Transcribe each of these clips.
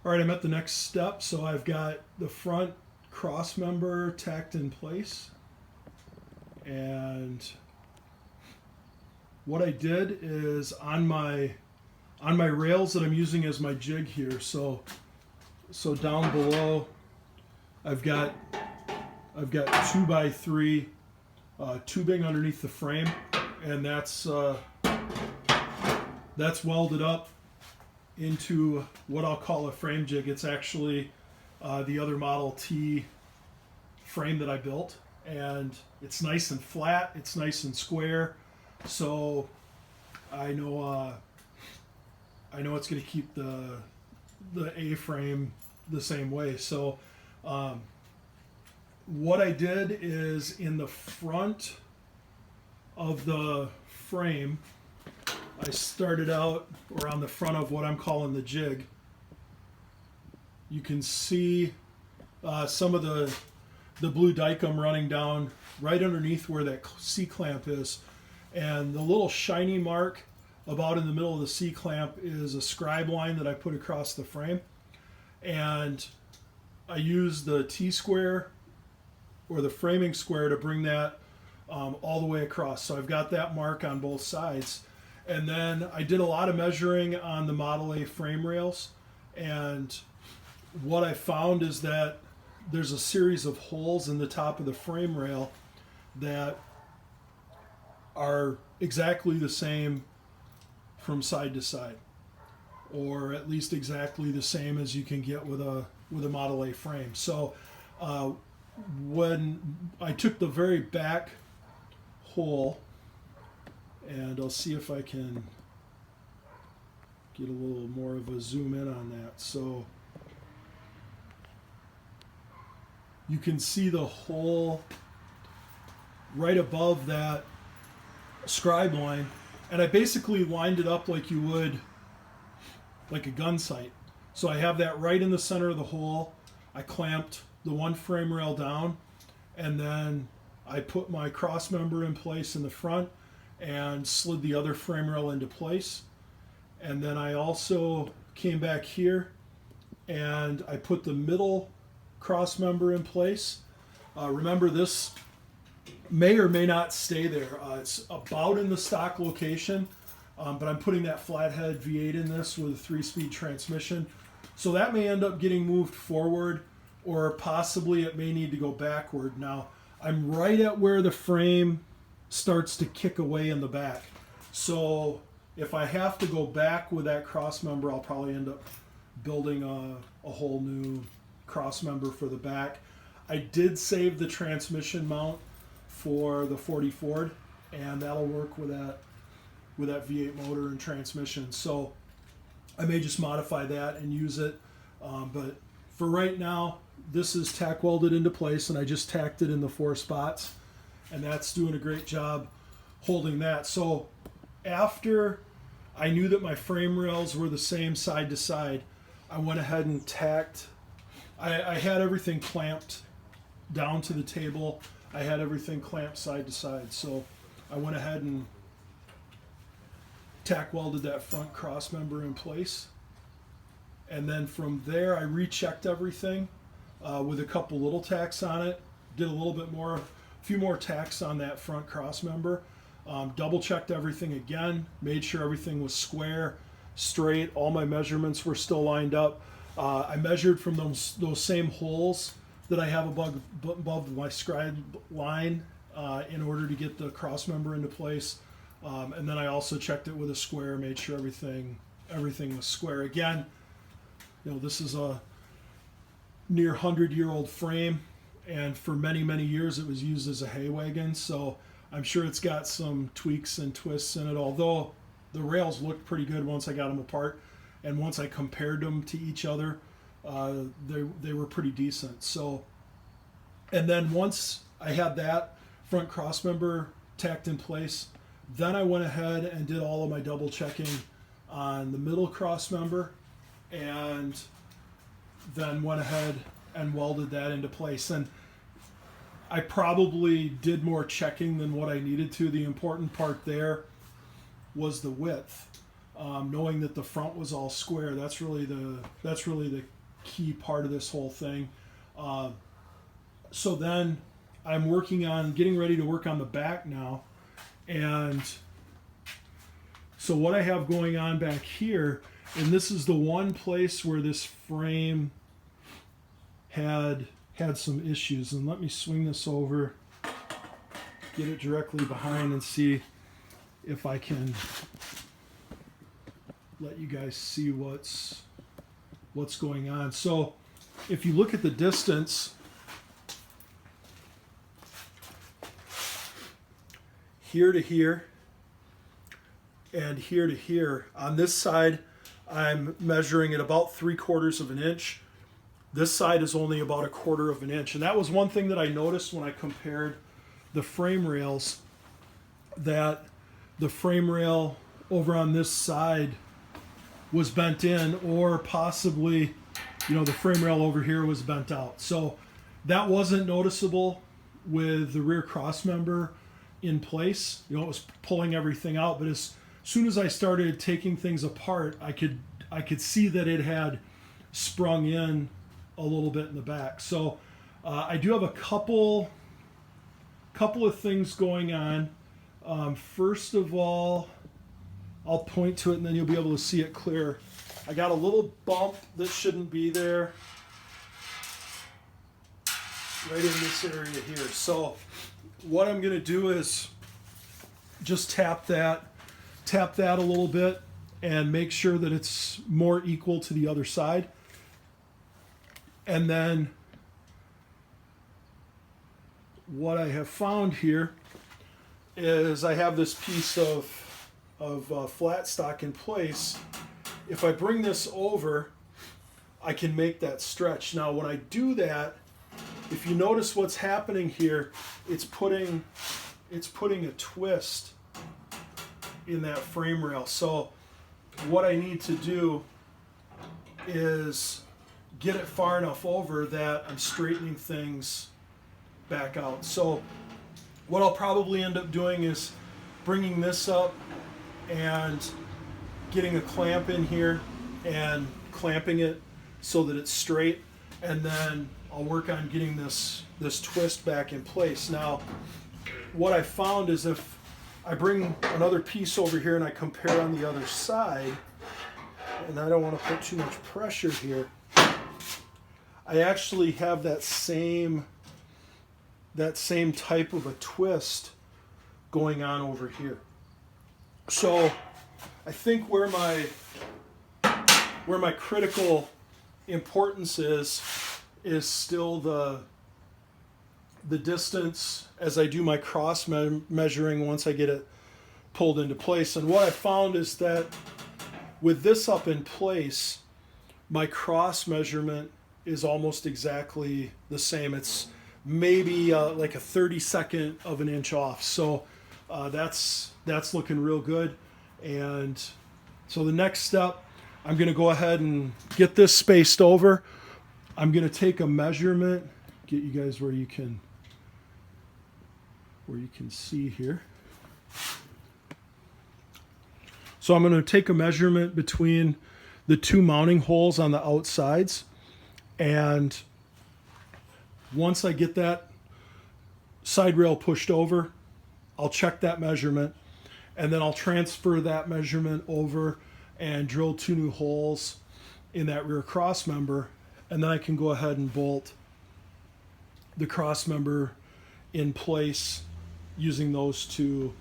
All right, I'm at the next step. So I've got the front cross member tacked in place. And what I did is on my rails that I'm using as my jig here. So down below, I've got 2x3 tubing underneath the frame, and that's welded up into what I'll call a frame jig. It's actually the other Model T frame that I built, and it's nice and flat. It's nice and square, so I know it's going to keep the A-frame the same way. So what I did is in the front of the frame, I started out, or on the front of what I'm calling the jig, you can see some of the blue Dykem running down right underneath where that C-clamp is. And the little shiny mark about in the middle of the C-clamp is a scribe line that I put across the frame. And I use the T-square or the framing square to bring that all the way across. So I've got that mark on both sides. And then I did a lot of measuring on the Model A frame rails. And what I found is that there's a series of holes in the top of the frame rail that are exactly the same from side to side, or at least exactly the same as you can get with a Model A frame. So when I took the very back hole, and I'll see if I can get a little more of a zoom in on that. So you can see the hole right above that scribe line, and I basically lined it up like you would like a gun sight. So I have that right in the center of the hole. I clamped the one frame rail down, and then I put my cross member in place in the front and slid the other frame rail into place. And then I also came back here and I put the middle cross member in place. Remember, this may or may not stay there. It's about in the stock location, but I'm putting that flathead V8 in this with a 3-speed transmission. So that may end up getting moved forward, or possibly it may need to go backward. Now, I'm right at where the frame starts to kick away in the back. So if I have to go back with that cross member, I'll probably end up building a whole new cross member for the back. I did save the transmission mount for the 40 Ford, and that'll work with that V8 motor and transmission. So I may just modify that and use it. But for right now, this is tack welded into place, and I just tacked it in the 4 spots, and that's doing a great job holding that. So after I knew that my frame rails were the same side to side, I went ahead and tacked. I had everything clamped down to the table. I had everything clamped side to side. So I went ahead and tack welded that front cross member in place. And then from there, I rechecked everything with a couple little tacks on it. Did a few more tacks on that front cross member. Double checked everything again. Made sure everything was square, straight. All my measurements were still lined up. I measured from those same holes that I have above my scribe line in order to get the cross member into place. And then I also checked it with a square, made sure everything was square. Again, this is a near 100-year-old frame, and for many, many years it was used as a hay wagon, so I'm sure it's got some tweaks and twists in it, although the rails looked pretty good once I got them apart, and once I compared them to each other, they were pretty decent. So, and then once I had that front cross member tacked in place, then I went ahead and did all of my double checking on the middle cross member, and then went ahead and welded that into place. And I probably did more checking than what I needed to. The important part there was the width. Knowing that the front was all square, that's really the key part of this whole thing. So then I'm working on getting ready to work on the back now. And so what I have going on back here, and this is the one place where this frame had some issues. And let me swing this over, get it directly behind, and see if I can let you guys see what's going on. So if you look at the distance, here to here and here to here, on this side I'm measuring at about 3/4 of an inch. This side is only about 1/4 of an inch. And that was one thing that I noticed when I compared the frame rails, that the frame rail over on this side was bent in, or possibly, the frame rail over here was bent out. So that wasn't noticeable with the rear cross member in place. It was pulling everything out, but as soon as I started taking things apart, I could see that it had sprung in a little bit in the back. So I do have a couple of things going on. First of all, I'll point to it and then you'll be able to see it clear. I got a little bump that shouldn't be there right in this area here. So what I'm going to do is just tap that a little bit and make sure that it's more equal to the other side. And then what I have found here is I have this piece of flat stock in place. If I bring this over, I can make that stretch. Now when I do that, if you notice what's happening here, it's putting a twist in that frame rail. So what I need to do is get it far enough over that I'm straightening things back out. So what I'll probably end up doing is bringing this up and getting a clamp in here and clamping it so that it's straight, and then I'll work on getting this twist back in place. Now what I found is if I bring another piece over here and I compare on the other side, and I don't want to put too much pressure here, I actually have that same type of a twist going on over here. So I think where my critical importance is still the distance as I do my cross measuring once I get it pulled into place. And what I found is that with this up in place, my cross measurement is almost exactly the same. It's maybe like a 32nd of an inch off. So that's looking real good. And so the next step, I'm going to go ahead and get this spaced over. I'm going to take a measurement, get you guys where you can see here. So I'm going to take a measurement between the two mounting holes on the outsides, and once I get that side rail pushed over, I'll check that measurement, and then I'll transfer that measurement over and drill 2 new holes in that rear cross member, and then I can go ahead and bolt the cross member in place using those 2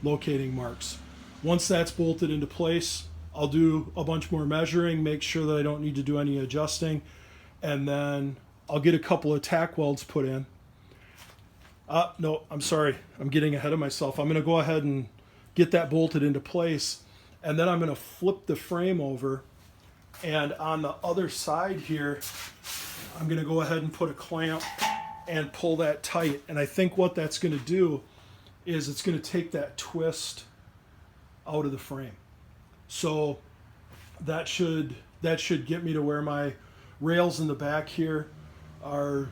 locating marks. Once that's bolted into place, I'll do a bunch more measuring, make sure that I don't need to do any adjusting, and then I'll get a couple of tack welds put in. No, I'm sorry, I'm getting ahead of myself. I'm going to go ahead and get that bolted into place, and then I'm going to flip the frame over, and on the other side here, I'm going to go ahead and put a clamp and pull that tight. And I think what that's going to do is it's going to take that twist out of the frame. So that should get me to where my rails in the back here are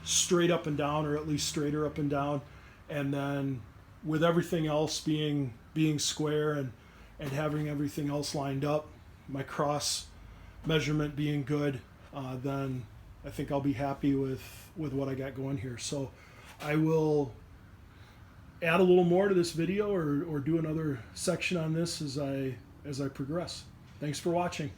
straight up and down, or at least straighter up and down, and then with everything else being square and having everything else lined up, my cross measurement being good, then I think I'll be happy with what I got going here. So I will add a little more to this video or do another section on this as I progress. Thanks for watching.